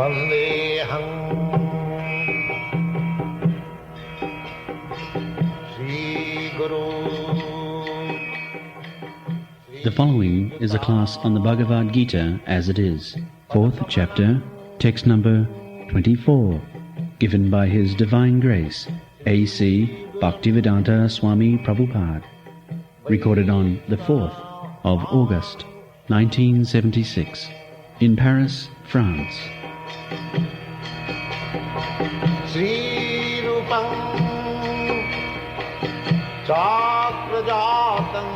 Vandeham Sri Guru. The following is a class on the Bhagavad Gita as it is, 4th chapter, text number 24, given by His Divine Grace, A.C. Bhaktivedanta Swami Prabhupada, recorded on the 4th of August, 1976, in Paris, France. Sri Rupam Chakrajatam.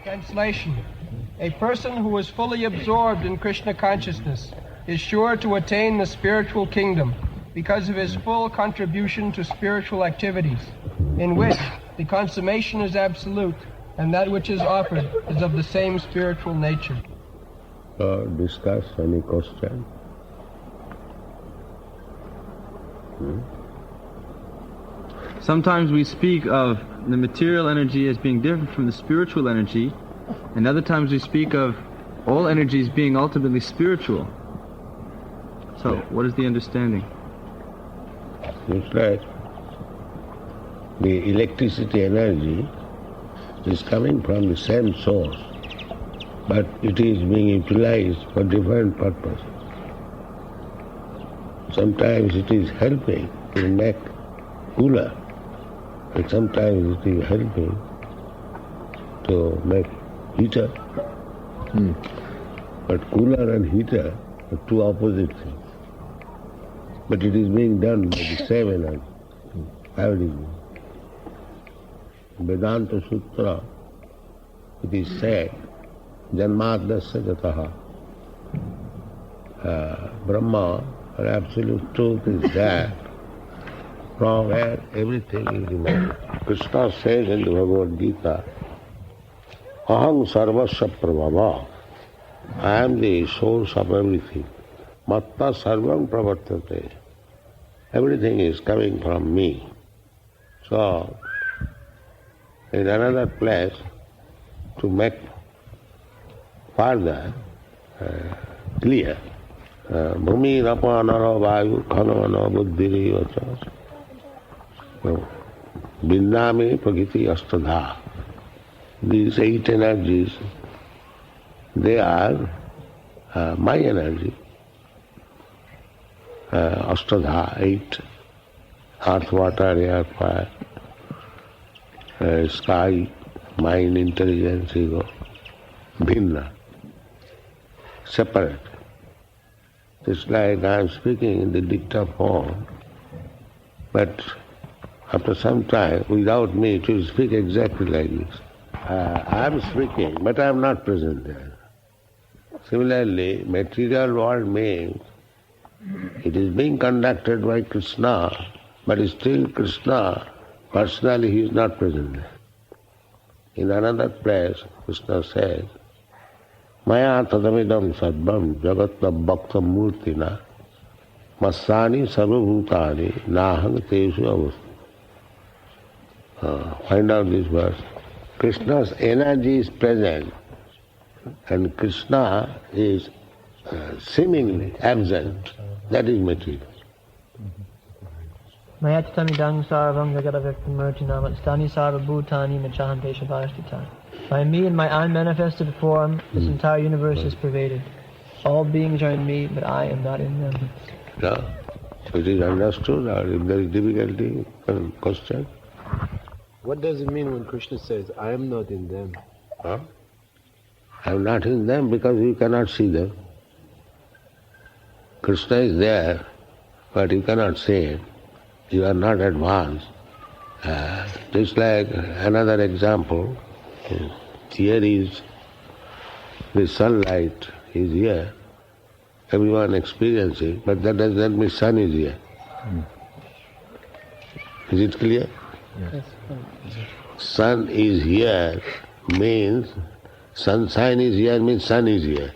Translation. A person who is fully absorbed in Krishna consciousness is sure to attain the spiritual kingdom because of his full contribution to spiritual activities, in which the consummation is absolute and that which is offered is of the same spiritual nature. Discuss any question? Sometimes we speak of the material energy as being different from the spiritual energy, and other times we speak of all energies being ultimately spiritual. So, what is the understanding? It's right. The electricity energy is coming from the same source, but it is being utilized for different purposes. Sometimes it is helping to make cooler, and sometimes it is helping to make heater. But cooler and heater are two opposite things. But it is being done by the same energy. How it is being? Vedanta Sutra, it is said, Janmadasya Jataha. Brahma, or absolute truth, is that from where everything is emerged. Krishna says in the Bhagavad Gita, Aham sarvasya prabhava. I am the source of everything. Matta sarvam pravartate. Everything is coming from me. So, in another place, to make further clear, Bhumi rapa nara vayu khanavana buddhiri vacha Vindami prakriti astadha. These 8 energies, they are my energy. Astadha, 8, earth, water, air, fire, sky, mind, intelligence, ego, bhinna, separate. It's like I am speaking in the dicta form, but after some time, without me, it will speak exactly like this. I am speaking, but I am not present there. Similarly, material world means it is being conducted by Krishna, but still Krishna, personally, he is not present there. In another place, Krishna says, Maya tadamidam sadvam jagatna bhakta murtina masani sarvabhutani nahang teshu avastu. Find out this verse. Krishna's energy is present and Krishna is seemingly absent. That is material. Mayattamidang sarvam jagadavyaktamurtinam stani sarvabhutani machahante shabhastita. By me and my unmanifested form, this entire universe is pervaded. All beings are in me, but I am not in them. No. So it is understood, or if there is difficulty, question? What does it mean when Krishna says, I am not in them? I am not in them because you cannot see them. Krishna is there, but you cannot see him. You are not advanced. Just like another example, here is the sunlight is here, everyone experiencing, but that does not mean sun is here. Is it clear? Yes. Sun is here means, sunshine is here means sun is here.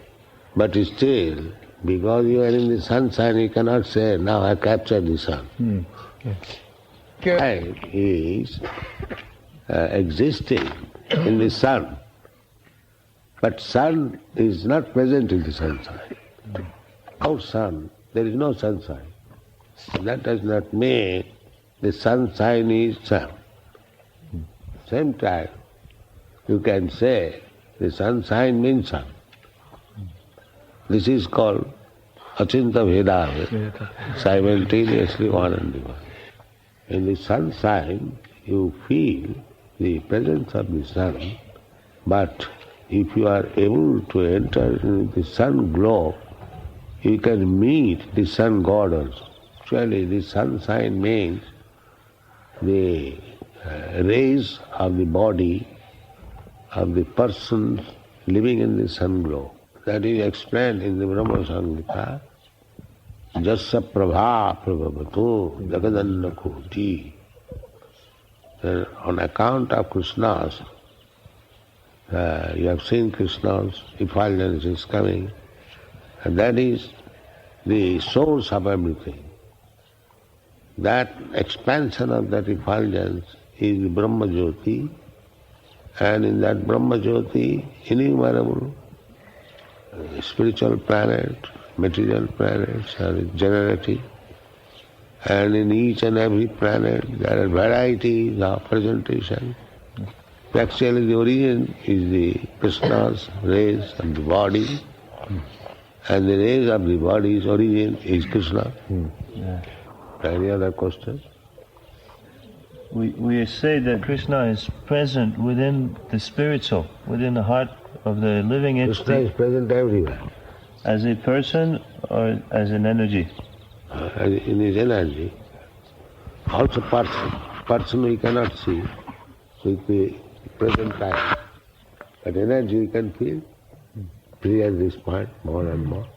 But still, because you are in the sunshine, you cannot say, now I captured the sun. Light is existing in the sun, but sun is not present in the sunshine. without sun, there is no sunshine. That does not mean the sunshine is sun. Same time, you can say the sunshine means sun. This is called Achinta Veda, simultaneously one and the one. In the sunshine, you feel the presence of the sun, but if you are able to enter into the sun glow, you can meet the sun god also. Actually, the sunshine means the rays of the body of the person living in the sun glow. That is explained in the Brahma Samhita. Jassa prabha prabhavatu jagadanna koti. On account of Krishna's, you have seen Krishna's effulgence is coming, and that is the source of everything. That expansion of that effulgence is the Brahma Jyoti, and in that Brahma Jyoti, innumerable spiritual planets, material planets are generated, and in each and every planet there are varieties of presentation. Actually the origin is the Krishna's rays of the body, and the rays of the body's origin is Krishna. Any other question? We say that Krishna is present within the spiritual, within the heart of the living entity. Krishna is present everywhere. As a person or as an energy? In his energy. Also person we cannot see with the present time. But energy we can feel. Free at this point, more and more.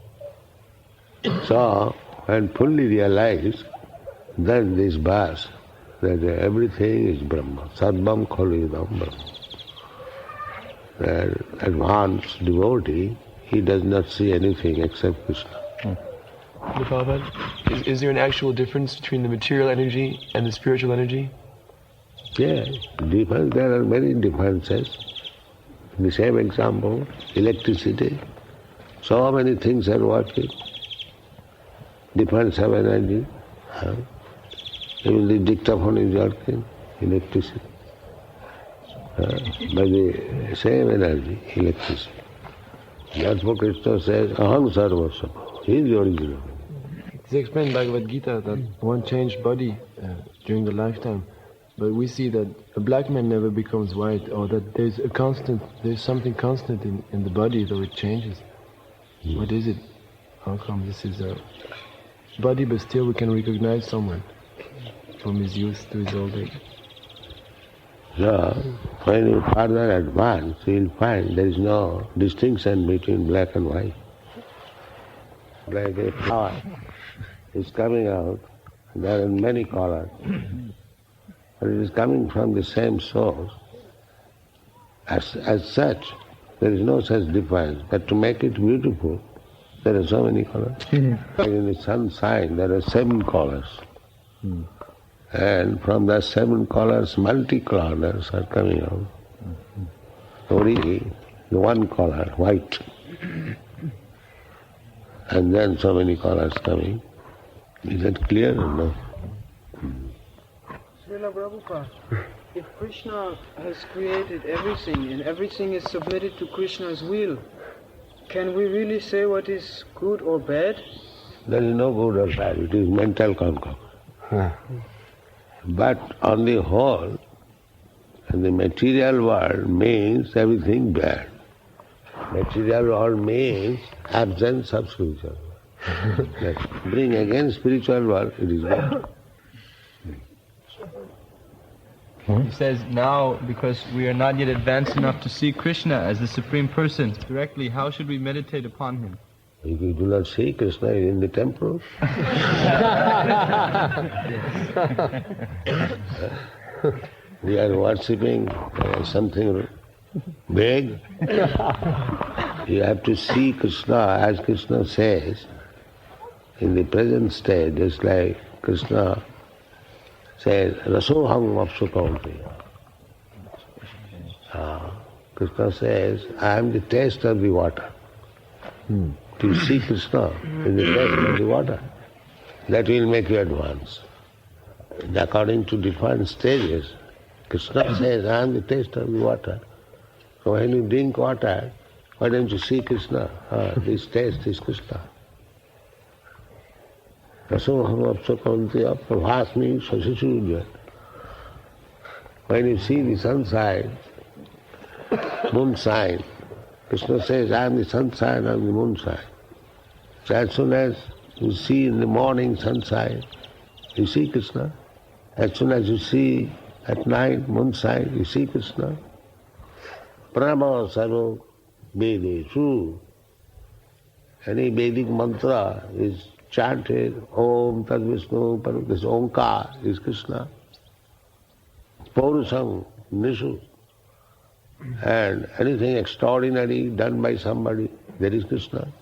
So, when fully realized, then this verse, that everything is Brahma. Sarvam khalu idam Brahma. The advanced devotee, he does not see anything except Krishna. Prabhupada, is there an actual difference between the material energy and the spiritual energy? Yes, there are many differences. In the same example, electricity, so many things are working. Difference of energy. Even the dictaphone is working, electricity. By the same energy, electricity. That's what Krishna says, aham sarvasva. He is the original. It's explained in Bhagavad Gita that one changed body during the lifetime, but we see that a black man never becomes white, or that there's something constant in the body, though it changes. What is it? How come this is a body, but still we can recognize someone from his youth to his old age? So, when you further advance, you will find there is no distinction between black and white. Like a flower is coming out, there are many colors, but it is coming from the same source. As such, there is no such difference. But to make it beautiful, there are so many colors. Like in the sunshine, there are 7 colors. And from the 7 colors, multi-colors are coming out. Only the one color, white. And then so many colors coming. Is that clear or no? Srila Prabhupada, if Krishna has created everything and everything is submitted to Krishna's will, can we really say what is good or bad? There is no good or bad, it is mental concord. But on the whole, the material world means everything bad. Material world means absence of spiritual world. Bring again spiritual world, it is bad. He says now, because we are not yet advanced enough to see Krishna as the Supreme Person directly, how should we meditate upon Him? If you do not see Krishna in the temple, we are worshipping something big. You have to see Krishna, as Krishna says, in the present state, just like Krishna says, Rasoham Vapsukaunteya. Krishna says, I am the taste of the water. to see Krishna in the taste of the water. That will make you advance. And according to different stages, Krishna says, I am the taste of the water. So when you drink water, why don't you see Krishna? This taste is Krishna. When you see the sunshine, moonshine, Krishna says, I am the sunshine, I am the moonshine. So as soon as you see in the morning sunshine, you see Krishna. As soon as you see at night moonshine, you see Krishna. Pranama sarva Vedeshu. Any Vedic mantra is chanted, Om Tad Vishnu, this Omkar is Krishna. Paurusam, Nishu. And anything extraordinary done by somebody, that is Krishna.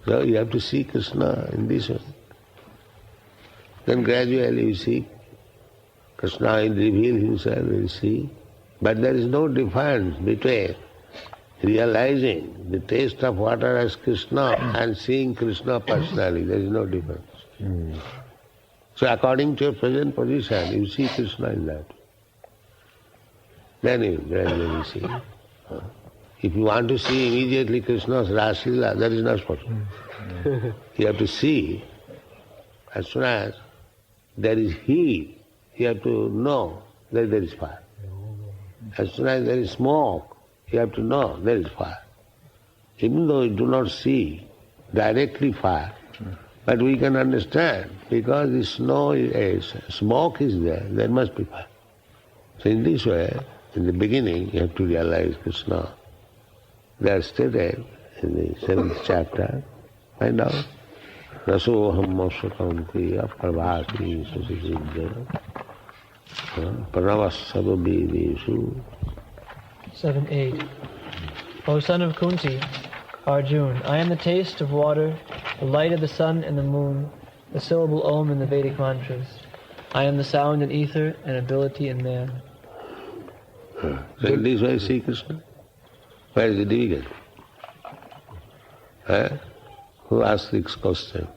So you have to see Krishna in this way. Then gradually you see Krishna will reveal himself, you see. But there is no difference between realizing the taste of water as Krishna and seeing Krishna personally. There is no difference. So according to your present position, you see Krishna in that. Then you gradually see. If you want to see immediately Krishna's Raslila, that is not possible. You have to see, as soon as there is heat, you have to know that there is fire. As soon as there is smoke, you have to know there is fire. Even though you do not see directly fire, but we can understand, because the smoke is there must be fire. So in this way, in the beginning, you have to realize Krishna. They are stated in the 7th chapter. Find out. Rasoham Mosakanti Prabhati Sasiddha Pranavasababideshu. 7-8. O son of Kunti, Arjun, I am the taste of water, the light of the sun and the moon, the syllable Om in the Vedic mantras. I am the sound in ether and ability in man. So in this way see Krishna. Where is the difficulty? Who asked this question?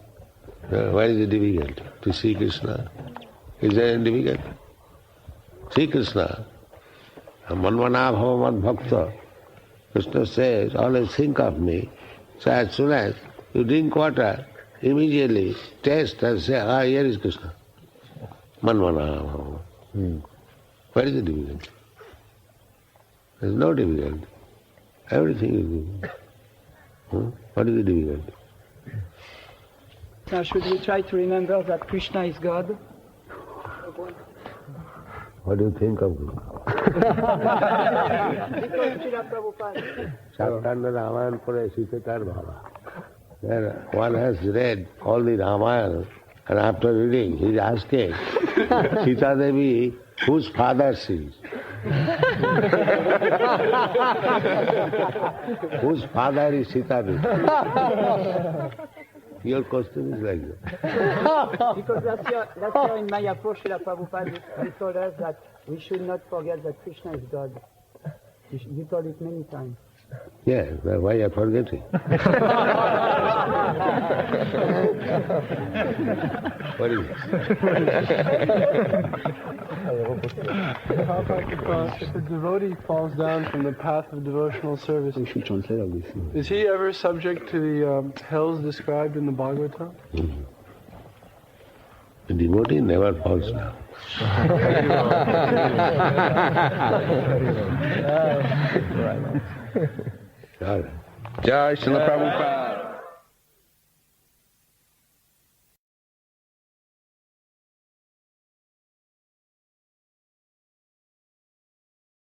Where is the difficulty? To see Krishna? Is there any difficulty? See Krishna. Manvana bhava mad bhakta. Krishna says, always think of me. So as soon as you drink water, immediately taste and say, here is Krishna. Manvana bhava. Where is the difficulty? There is no difficulty. Everything is difficult. What is the difficulty? Now should we try to remember that Krishna is God? What do you think of Krishna? Srila Prabhupada. Sattanda Ramayana Pura Sitatar Bhava. There one has read all the Ramayana, and after reading he is asking, Sita Devi, whose father she is? Whose father is Sita Devi? Your question is like that. Because last year in Mayapur, Srila Prabhupada, he told us that we should not forget that Krishna is God. You told it many times. Yeah, why are you forgetting? What is it? If a devotee falls down from the path of devotional service, is he ever subject to the hells described in the Bhagavatam? The devotee never falls down. Jai Srila Prabhupada.